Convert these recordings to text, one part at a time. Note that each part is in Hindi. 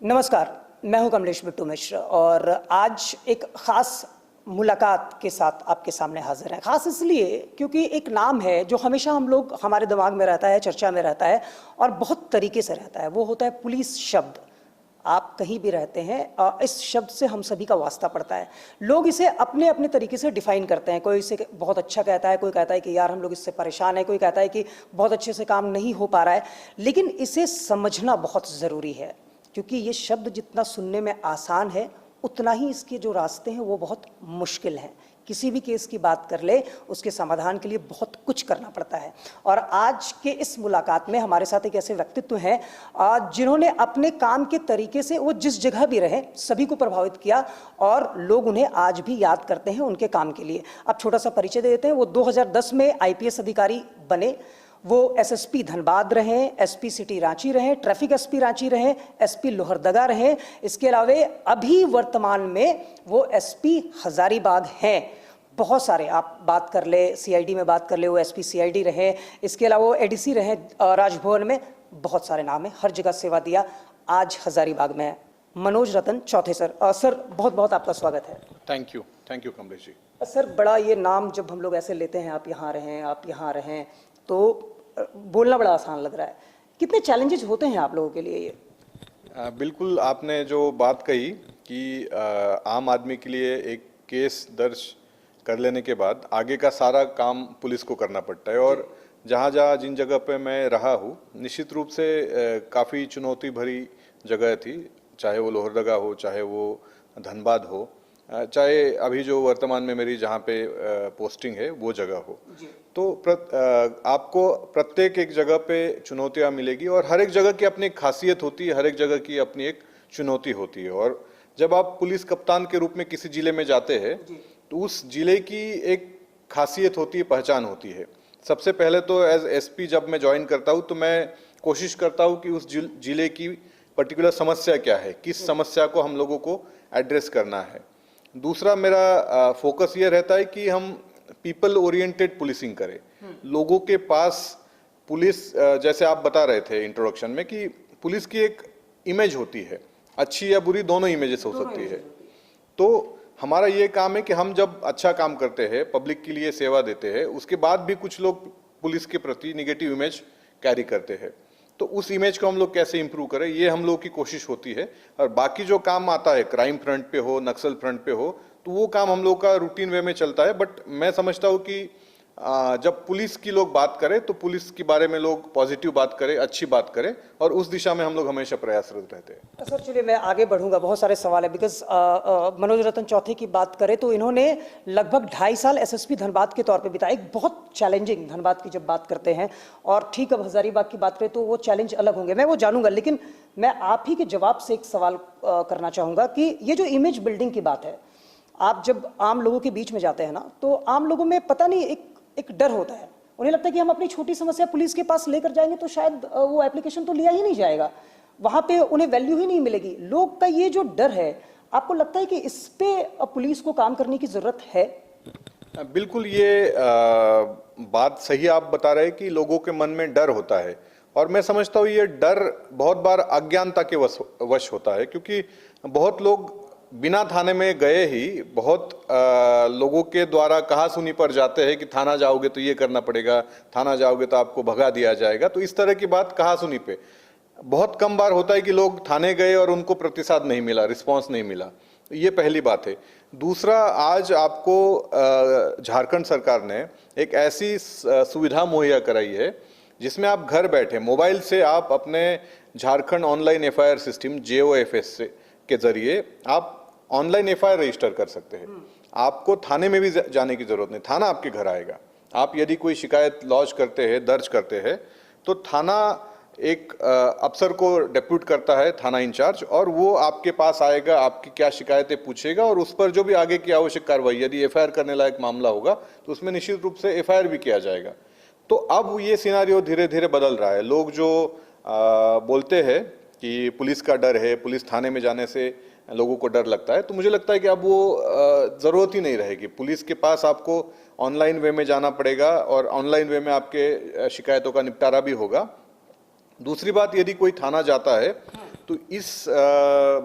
नमस्कार, मैं हूं कमलेश बिट्टू मिश्र और आज एक ख़ास मुलाकात के साथ आपके सामने हाजिर है। ख़ास इसलिए क्योंकि एक नाम है जो हमेशा हम लोग हमारे दिमाग में रहता है, चर्चा में रहता है और बहुत तरीके से रहता है। वो होता है पुलिस शब्द। आप कहीं भी रहते हैं, इस शब्द से हम सभी का वास्ता पड़ता है। लोग इसे अपने अपने तरीके से डिफाइन करते हैं। कोई इसे बहुत अच्छा कहता है, कोई कहता है कि यार हम लोग इससे परेशान हैं, कोई कहता है कि बहुत अच्छे से काम नहीं हो पा रहा है। लेकिन इसे समझना बहुत ज़रूरी है क्योंकि ये शब्द जितना सुनने में आसान है उतना ही इसके जो रास्ते हैं वो बहुत मुश्किल हैं। किसी भी केस की बात कर ले, उसके समाधान के लिए बहुत कुछ करना पड़ता है। और आज के इस मुलाकात में हमारे साथ एक ऐसे व्यक्तित्व हैं जिन्होंने अपने काम के तरीके से वो जिस जगह भी रहे सभी को प्रभावित किया और लोग उन्हें आज भी याद करते हैं उनके काम के लिए। अब छोटा सा परिचय दे देते हैं। वो 2010 में IPS अधिकारी बने। वो SSP धनबाद रहे, SP सिटी रांची रहे, ट्रैफिक SP रांची रहे, SP लोहरदगा रहे। इसके अलावा अभी वर्तमान में वो SP हजारीबाग हैं। बहुत सारे आप बात कर ले, CID में बात कर ले, वो SP CID रहे। इसके अलावा वो ADC रहे राजभवन में। बहुत सारे नाम है, हर जगह सेवा दिया। आज हजारीबाग में है मनोज रतन चौथे सर। सर बहुत बहुत आपका स्वागत है। Thank you Kamlesh ji. Sir बड़ा ये नाम जब हम लोग ऐसे लेते हैं, आप यहाँ रहें, आप यहाँ रहें, तो बोलना बड़ा आसान लग रहा है। कितने चैलेंजेस होते हैं आप लोगों के लिए ये? बिल्कुल, आपने जो बात कही कि आम आदमी के लिए एक केस दर्ज कर लेने के बाद आगे का सारा काम पुलिस को करना पड़ता है। और जहाँ जिन जगह पे मैं रहा हूँ, निश्चित रूप से काफ़ी चुनौती भरी जगह थी। चाहे वो लोहरदगा हो, चाहे वो धनबाद हो, चाहे अभी जो वर्तमान में मेरी जहाँ पे पोस्टिंग है वो जगह हो। तो आपको प्रत्येक एक जगह पे चुनौतियाँ मिलेगी और हर एक जगह की अपनी एक खासियत होती है, हर एक जगह की अपनी एक चुनौती होती है। और जब आप पुलिस कप्तान के रूप में किसी जिले में जाते हैं तो उस जिले की एक खासियत होती है, पहचान होती है। सबसे पहले तो एज SP जब मैं ज्वाइन करता हूँ तो मैं कोशिश करता हूँ कि उस जिले की पर्टिकुलर समस्या क्या है, किस समस्या को हम लोगों को एड्रेस करना है। दूसरा मेरा फोकस ये रहता है कि हम पीपल ओरिएंटेड पुलिसिंग करें। लोगों के पास पुलिस, जैसे आप बता रहे थे इंट्रोडक्शन में, कि पुलिस की एक इमेज होती है, अच्छी या बुरी दोनों इमेजेस हो सकती है। तो हमारा ये काम है कि हम जब अच्छा काम करते हैं, पब्लिक के लिए सेवा देते हैं, उसके बाद भी कुछ लोग पुलिस के प्रति निगेटिव इमेज कैरी करते हैं। तो उस इमेज को हम लोग कैसे इंप्रूव करें, ये हम लोग की कोशिश होती है। और बाकी जो काम आता है, क्राइम फ्रंट पे हो, नक्सल फ्रंट पे हो, तो वो काम हम लोग का रूटीन वे में चलता है। बट मैं समझता हूँ कि जब पुलिस की लोग बात करें तो पुलिस के बारे में लोग पॉजिटिव बात करें, अच्छी बात करें, और उस दिशा में हम लोग हमेशा प्रयासरत रहते हैं। सर चलिए मैं आगे बढ़ूंगा, बहुत सारे सवाल है। बिकॉज मनोज रतन चौथे की बात करें तो इन्होंने लगभग 2.5 साल SSP धनबाद के तौर पे बिताया। एक बहुत चैलेंजिंग धनबाद की जब बात करते हैं, और ठीक अब हजारीबाग की बात करें तो वो चैलेंज अलग होंगे, मैं वो जानूंगा। लेकिन मैं आप ही के जवाब से एक सवाल करना चाहूँगा कि ये जो इमेज बिल्डिंग की बात है, आप जब आम लोगों के बीच में जाते हैं ना, तो आम लोगों में पता नहीं एक डर होता है। उन्हें लगता है कि हम अपनी छोटी समस्या पुलिस के पास लेकर जाएंगे तो शायद वो एप्लीकेशन तो लिया ही नहीं जाएगा, वहां पे उन्हें वैल्यू ही नहीं मिलेगी। लोग का ये जो डर है, आपको लगता है कि इस पे पुलिस को काम करने की जरूरत है? बिल्कुल, ये बात सही आप बता रहे हैं कि लोगों के मन में डर होता है। और मैं समझता हूँ ये डर बहुत बार अज्ञानता के वश होता है, क्योंकि बहुत लोग बिना थाने में गए ही बहुत लोगों के द्वारा कहा सुनी पर जाते हैं कि थाना जाओगे तो ये करना पड़ेगा, थाना जाओगे तो आपको भगा दिया जाएगा। तो इस तरह की बात कहा सुनी पे बहुत कम बार होता है कि लोग थाने गए और उनको प्रतिसाद नहीं मिला, रिस्पांस नहीं मिला। ये पहली बात है। दूसरा, आज आपको झारखंड सरकार ने एक ऐसी सुविधा मुहैया कराई है जिसमें आप घर बैठे मोबाइल से आप अपने Jharkhand online FIR system JOFS के जरिए आप ऑनलाइन FIR रजिस्टर कर सकते हैं। आपको थाने में भी जाने की जरूरत नहीं, थाना आपके घर आएगा। आप यदि कोई शिकायत लॉन्च करते हैं, दर्ज करते हैं, तो थाना एक अफसर को डेप्यूट करता है, थाना इंचार्ज, और वो आपके पास आएगा, आपकी क्या शिकायतें पूछेगा और उस पर जो भी आगे की आवश्यक कार्रवाई, यदि FIR करने लायक मामला होगा तो उसमें निश्चित रूप से FIR भी किया जाएगा। तो अब ये सिनारियो धीरे धीरे बदल रहा है। लोग जो बोलते हैं कि पुलिस का डर है, पुलिस थाने में जाने से लोगों को डर लगता है, तो मुझे लगता है कि अब वो ज़रूरत ही नहीं रहेगी। पुलिस के पास आपको ऑनलाइन वे में जाना पड़ेगा और ऑनलाइन वे में आपके शिकायतों का निपटारा भी होगा। दूसरी बात, यदि कोई थाना जाता है तो इस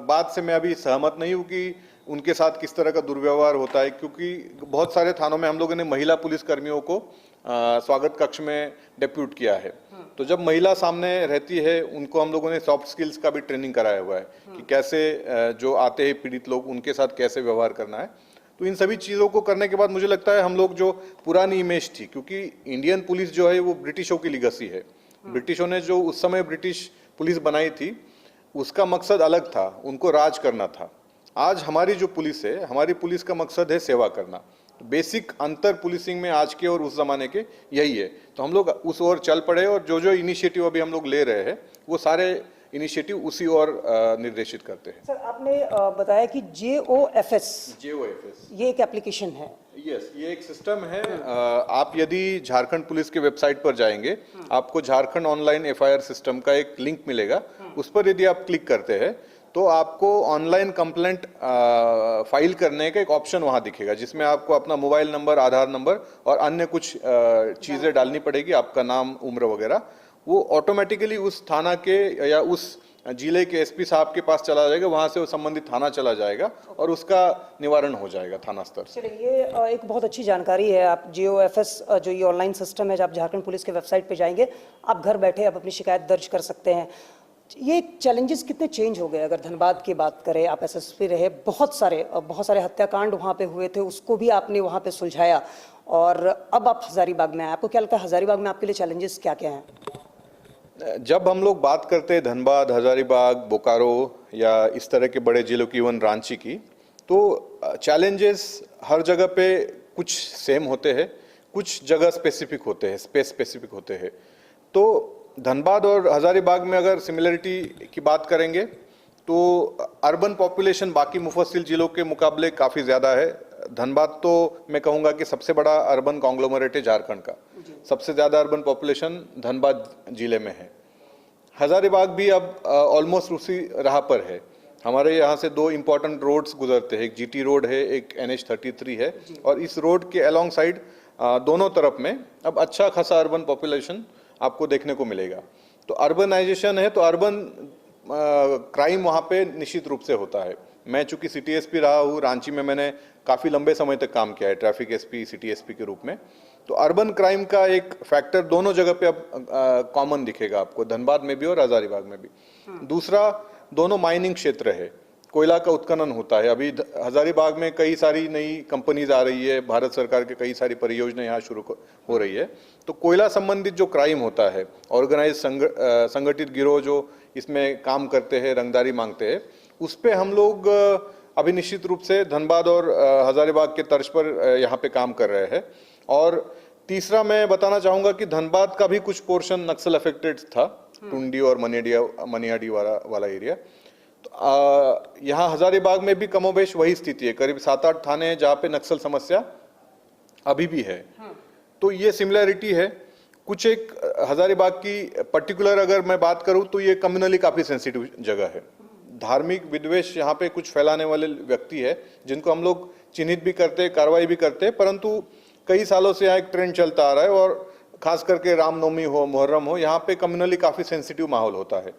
बात से मैं अभी सहमत नहीं हूँ कि उनके साथ किस तरह का दुर्व्यवहार होता है, क्योंकि बहुत सारे थानों में हम लोगों ने महिला पुलिस कर्मियों को स्वागत कक्ष में डेप्यूट किया है। तो जब महिला सामने रहती है, उनको हम लोगों ने सॉफ्ट स्किल्स का भी ट्रेनिंग कराया हुआ है कि कैसे जो आते हैं पीड़ित लोग, उनके साथ कैसे व्यवहार करना है। तो इन सभी चीज़ों को करने के बाद मुझे लगता है हम लोग जो पुरानी इमेज थी, क्योंकि इंडियन पुलिस जो है वो ब्रिटिशों की लिगेसी है। ब्रिटिशों ने जो उस समय ब्रिटिश पुलिस बनाई थी, उसका मकसद अलग था, उनको राज करना था। आज हमारी जो पुलिस है, हमारी पुलिस का मकसद है सेवा करना। बेसिक अंतर पुलिसिंग में आज के और उस जमाने के यही है। तो हम लोग उस ओर चल पड़े और जो जो इनिशिएटिव अभी हम लोग ले रहे हैं, वो सारे इनिशिएटिव उसी ओर निर्देशित करते हैं। सर, आपने बताया कि JOFS ये एक एप्लीकेशन है। यस, ये एक सिस्टम है। आप यदि झारखंड पुलिस के वेबसाइट पर जाएंगे, आपको झारखंड ऑनलाइन FIR सिस्टम का एक लिंक मिलेगा। उस पर यदि आप क्लिक करते हैं तो आपको ऑनलाइन कंप्लेंट फाइल करने का एक ऑप्शन वहां दिखेगा, जिसमें आपको अपना मोबाइल नंबर, आधार नंबर और अन्य कुछ चीजें डालनी पड़ेगी, आपका नाम, उम्र वगैरह। वो ऑटोमेटिकली उस थाना के या उस जिले के SP साहब के पास चला जाएगा, वहां से वो संबंधित थाना चला जाएगा और उसका निवारण हो जाएगा थाना स्तर से। चलिए, ये एक बहुत अच्छी जानकारी है। आप JOFS जो ये ऑनलाइन सिस्टम है, जब आप झारखंड पुलिस के वेबसाइट पे जाएंगे, आप घर बैठे आप अपनी शिकायत दर्ज कर सकते हैं। ये चैलेंजेस कितने चेंज हो गए? अगर धनबाद की बात करें, आप SSP रहे, बहुत सारे हत्याकांड वहाँ पे हुए थे, उसको भी आपने वहाँ पे सुलझाया, और अब आप हजारीबाग में आए। आपको क्या लगता है हजारीबाग में आपके लिए चैलेंजेस क्या क्या हैं? जब हम लोग बात करते हैं धनबाद, हजारीबाग, बोकारो या इस तरह के बड़े जिलों की, इवन रांची की, तो चैलेंजेस हर जगह पे कुछ सेम होते हैं, कुछ जगह स्पेसिफिक होते हैं, स्पेस स्पेसिफिक होते हैं। तो धनबाद और हजारीबाग में अगर सिमिलरिटी की बात करेंगे तो अर्बन पॉपुलेशन बाकी मुफस्सिल जिलों के मुकाबले काफ़ी ज़्यादा है। धनबाद तो मैं कहूँगा कि सबसे बड़ा अर्बन कॉन्ग्लोमरेट है झारखंड का। सबसे ज़्यादा अर्बन पॉपुलेशन धनबाद जिले में है। हजारीबाग भी अब ऑलमोस्ट उसी राह पर है। हमारे यहाँ से दो इम्पोर्टेंट रोड्स गुजरते हैं, एक GT रोड है, एक NH33 है, और इस रोड के अलोंग साइड दोनों तरफ में अब अच्छा खासा अर्बन पॉपुलेशन आपको देखने को मिलेगा। तो अर्बनाइजेशन है, तो अर्बन क्राइम वहाँ पे निश्चित रूप से होता है। मैं चूंकि सिटी SP रहा हूँ, रांची में मैंने काफ़ी लंबे समय तक काम किया है ट्रैफिक SP, सिटी SP के रूप में। तो अर्बन क्राइम का एक फैक्टर दोनों जगह पे अब कॉमन दिखेगा आपको, धनबाद में भी और हजारीबाग में भी। दूसरा, दोनों माइनिंग क्षेत्र है, कोयला का उत्खनन होता है। अभी हजारीबाग में कई सारी नई कंपनीज आ रही है, भारत सरकार के कई सारी परियोजनाएं यहाँ शुरू हो रही है। तो कोयला संबंधित जो क्राइम होता है, ऑर्गेनाइज संगठित गिरोह जो इसमें काम करते हैं, रंगदारी मांगते हैं, उस पे हम लोग अभी निश्चित रूप से धनबाद और हजारीबाग के तर्ज पर यहाँ पे काम कर रहे हैं। और तीसरा मैं बताना चाहूँगा कि धनबाद का भी कुछ पोर्शन नक्सल अफेक्टेड था, टुंडी और मनियाडी वाला एरिया। तो यहाँ हजारीबाग में भी कमोबेश वही स्थिति है, करीब 7-8 थाने हैं जहाँ पे नक्सल समस्या अभी भी है। तो ये सिमिलरिटी है। कुछ एक हजारीबाग की पर्टिकुलर अगर मैं बात करूँ तो ये कम्युनली काफ़ी सेंसिटिव जगह है। धार्मिक विद्वेष यहाँ पे कुछ फैलाने वाले व्यक्ति है, जिनको हम लोग चिन्हित भी करते हैं, कार्रवाई भी करते हैं, परंतु कई सालों से यहाँ एक ट्रेंड चलता आ रहा है। और खास करके रामनवमी हो, मुहर्रम हो, यहाँ पे कम्युनली काफ़ी सेंसिटिव माहौल होता है।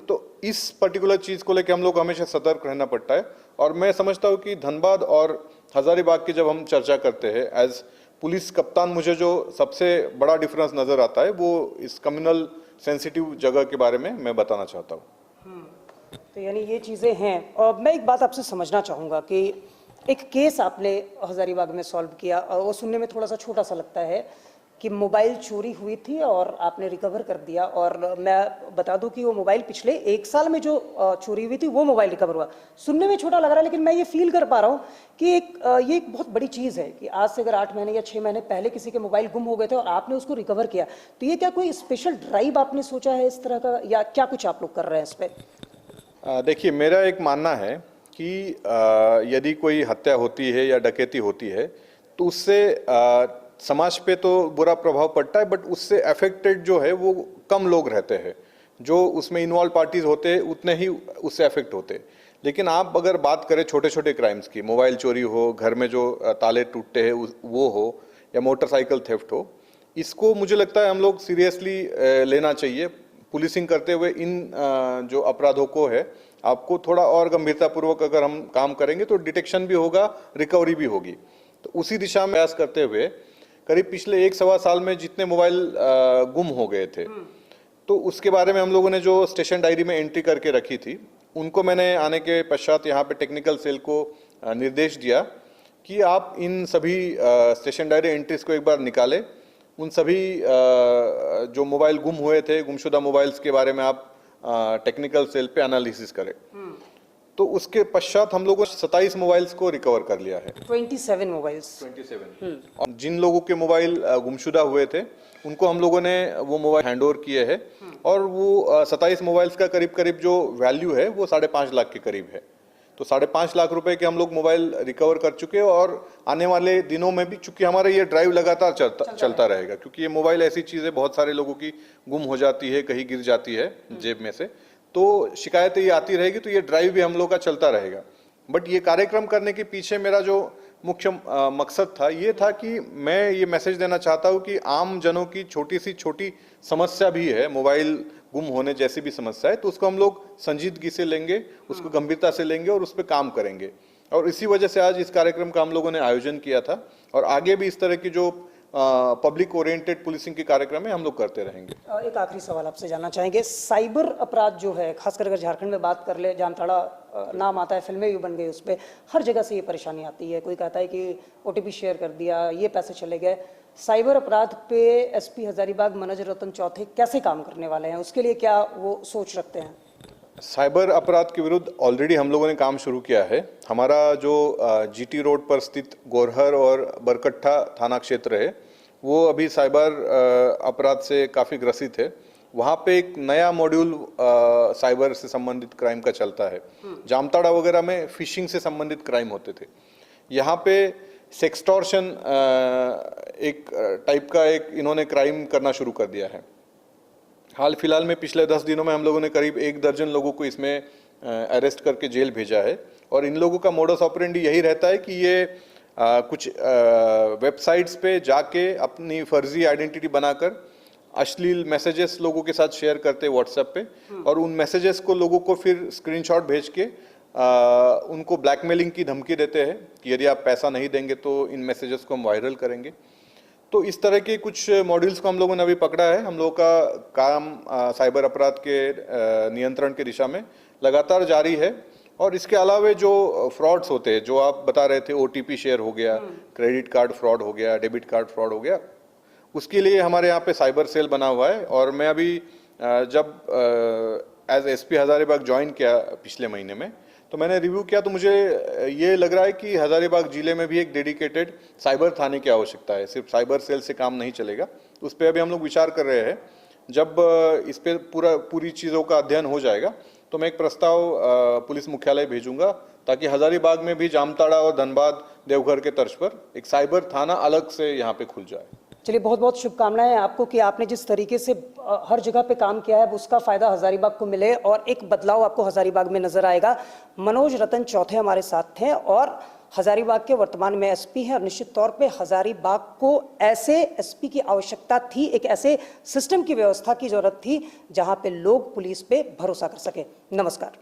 तो इस पर्टिकुलर चीज़ को लेकर हम लोग हमेशा सतर्क रहना पड़ता है। और मैं समझता हूँ कि धनबाद और हजारीबाग की जब हम चर्चा करते हैं, एज पुलिस कप्तान मुझे जो सबसे बड़ा डिफरेंस नज़र आता है वो इस कम्युनल सेंसिटिव जगह के बारे में मैं बताना चाहता हूँ। तो यानी ये चीज़ें हैं। और मैं एक बात आपसे समझना चाहूँगा कि एक केस आपने हजारीबाग में सॉल्व किया, और वो सुनने में थोड़ा सा छोटा सा लगता है कि मोबाइल चोरी हुई थी और आपने रिकवर कर दिया। और मैं बता दूं कि वो मोबाइल पिछले 1 साल में जो चोरी हुई थी वो मोबाइल रिकवर हुआ। सुनने में छोटा लग रहा है, लेकिन मैं ये फील कर पा रहा हूँ कि ये एक बहुत बड़ी चीज़ है कि आज से अगर 8 महीने या 6 महीने पहले किसी के मोबाइल गुम हो गए थे और आपने उसको रिकवर किया, तो ये क्या कोई स्पेशल ड्राइव आपने सोचा है इस तरह का, या क्या कुछ आप लोग कर रहे हैं इस पर? देखिए, मेरा एक मानना है कि यदि कोई हत्या होती है या डकैती होती है तो उससे समाज पे तो बुरा प्रभाव पड़ता है, बट उससे अफेक्टेड जो है वो कम लोग रहते हैं। जो उसमें इन्वॉल्व पार्टीज होते हैं उतने ही उससे अफेक्ट होते हैं। लेकिन आप अगर बात करें छोटे छोटे क्राइम्स की, मोबाइल चोरी हो, घर में जो ताले टूटते हैं वो हो, या मोटरसाइकिल थेफ्ट हो, इसको मुझे लगता है हम लोग सीरियसली लेना चाहिए। पुलिसिंग करते हुए इन जो अपराधों को है आपको थोड़ा और गंभीरतापूर्वक अगर हम काम करेंगे तो डिटेक्शन भी होगा, रिकवरी भी होगी। तो उसी दिशा में प्रयास करते हुए करीब पिछले 1-1.25 साल में जितने मोबाइल गुम हो गए थे, तो उसके बारे में हम लोगों ने जो स्टेशन डायरी में एंट्री करके रखी थी, उनको मैंने आने के पश्चात यहाँ पे टेक्निकल सेल को निर्देश दिया कि आप इन सभी स्टेशन डायरी एंट्रीज को एक बार निकालें। उन सभी जो मोबाइल गुम हुए थे, गुमशुदा मोबाइल्स के बारे में आप टेक्निकल सेल पे एनालिसिस करें। तो उसके पश्चात हम लोगों ने 27 मोबाइल्स को रिकवर कर लिया है। 27 मोबाइल्स। 27। और जिन लोगों के मोबाइल गुमशुदा हुए थे उनको हम लोगों ने वो मोबाइल हैंडओवर किए हैं और वो 27 मोबाइल्स का करीब करीब जो वैल्यू है वो 5.5 लाख के करीब है। तो 5.5 लाख रुपए के हम लोग मोबाइल रिकवर कर चुके हैं और आने वाले दिनों में भी, चूंकि हमारा ये ड्राइव लगातार चलता रहेगा, क्योंकि ये मोबाइल ऐसी चीज़ है, बहुत सारे लोगों की गुम हो जाती है, कहीं गिर जाती है जेब में से, तो शिकायतें ये आती रहेगी, तो ये ड्राइव भी हम लोग का चलता रहेगा। बट ये कार्यक्रम करने के पीछे मेरा जो मुख्य मकसद था, ये था कि मैं ये मैसेज देना चाहता हूँ कि आम जनों की छोटी सी छोटी समस्या भी है, मोबाइल गुम होने जैसी भी समस्या है, तो उसको हम लोग संजीदगी से लेंगे, उसको गंभीरता से लेंगे और उस पर काम करेंगे। और इसी वजह से आज इस कार्यक्रम का हम लोगों ने आयोजन किया था और आगे भी इस तरह की जो पब्लिक ओरिएंटेड पुलिसिंग के कार्यक्रम है हम लोग करते रहेंगे। एक आखिरी सवाल आपसे जानना चाहेंगे, साइबर अपराध जो है, खासकर अगर झारखंड में बात कर ले, जामताड़ा नाम आता है, फिल्में भी बन गई उस पर, हर जगह से ये परेशानी आती है। कोई कहता है कि OTP शेयर कर दिया, ये पैसे चले गए। साइबर अपराध पे SP हजारीबाग मनोज रतन चौथे कैसे काम करने वाले हैं, उसके लिए क्या वो सोच रखते हैं? साइबर अपराध के विरुद्ध ऑलरेडी हम लोगों ने काम शुरू किया है। हमारा जो GT रोड पर स्थित गोरहर और बरकट्ठा थाना क्षेत्र है, वो अभी साइबर अपराध से काफ़ी ग्रसित है। वहाँ पे एक नया मॉड्यूल साइबर से संबंधित क्राइम का चलता है। जामताड़ा वगैरह में फिशिंग से संबंधित क्राइम होते थे, यहाँ पे सेक्सटॉर्शन एक टाइप का एक इन्होंने क्राइम करना शुरू कर दिया है। हाल फिलहाल में पिछले 10 दिनों में हम लोगों ने करीब 1 दर्जन लोगों को इसमें अरेस्ट करके जेल भेजा है। और इन लोगों का मोडस ऑपरेंडी यही रहता है कि ये कुछ वेबसाइट्स पे जाके अपनी फर्जी आइडेंटिटी बनाकर अश्लील मैसेजेस लोगों के साथ शेयर करते हैं व्हाट्सएप पे, और उन मैसेजेस को लोगों को फिर स्क्रीनशॉट भेज के उनको ब्लैकमेलिंग की धमकी देते हैं कि यदि आप पैसा नहीं देंगे तो इन मैसेजेस को हम वायरल करेंगे। तो इस तरह के कुछ मॉड्यूल्स को हम लोगों ने अभी पकड़ा है। हम लोगों का काम साइबर अपराध के नियंत्रण की दिशा में लगातार जारी है। और इसके अलावा जो फ्रॉड्स होते हैं, जो आप बता रहे थे, OTP शेयर हो गया, क्रेडिट कार्ड फ्रॉड हो गया, डेबिट कार्ड फ्रॉड हो गया, उसके लिए हमारे यहाँ पे साइबर सेल बना हुआ है। और मैं अभी जब एज SP हजारीबाग ज्वाइन किया पिछले महीने में, तो मैंने रिव्यू किया, तो मुझे ये लग रहा है कि हजारीबाग जिले में भी एक डेडिकेटेड साइबर थाने की आवश्यकता है। सिर्फ साइबर सेल से काम नहीं चलेगा, उस पर अभी हम लोग विचार कर रहे हैं। जब इस पे पूरी चीज़ों का अध्ययन हो जाएगा तो मैं एक प्रस्ताव पुलिस मुख्यालय भेजूंगा, ताकि हजारीबाग में भी जामताड़ा और धनबाद देवघर के तर्ज पर एक साइबर थाना अलग से यहाँ पे खुल जाए। चलिए, बहुत बहुत शुभकामनाएं आपको कि आपने जिस तरीके से हर जगह पे काम किया है उसका फायदा हजारीबाग को मिले और एक बदलाव आपको हजारीबाग में नजर आएगा। मनोज रतन चौथे हमारे साथ थे और हजारीबाग के वर्तमान में SP हैं और निश्चित तौर पे हजारीबाग को ऐसे SP की आवश्यकता थी, एक ऐसे सिस्टम की व्यवस्था की जरूरत थी जहां पे लोग पुलिस पे भरोसा कर सके। नमस्कार।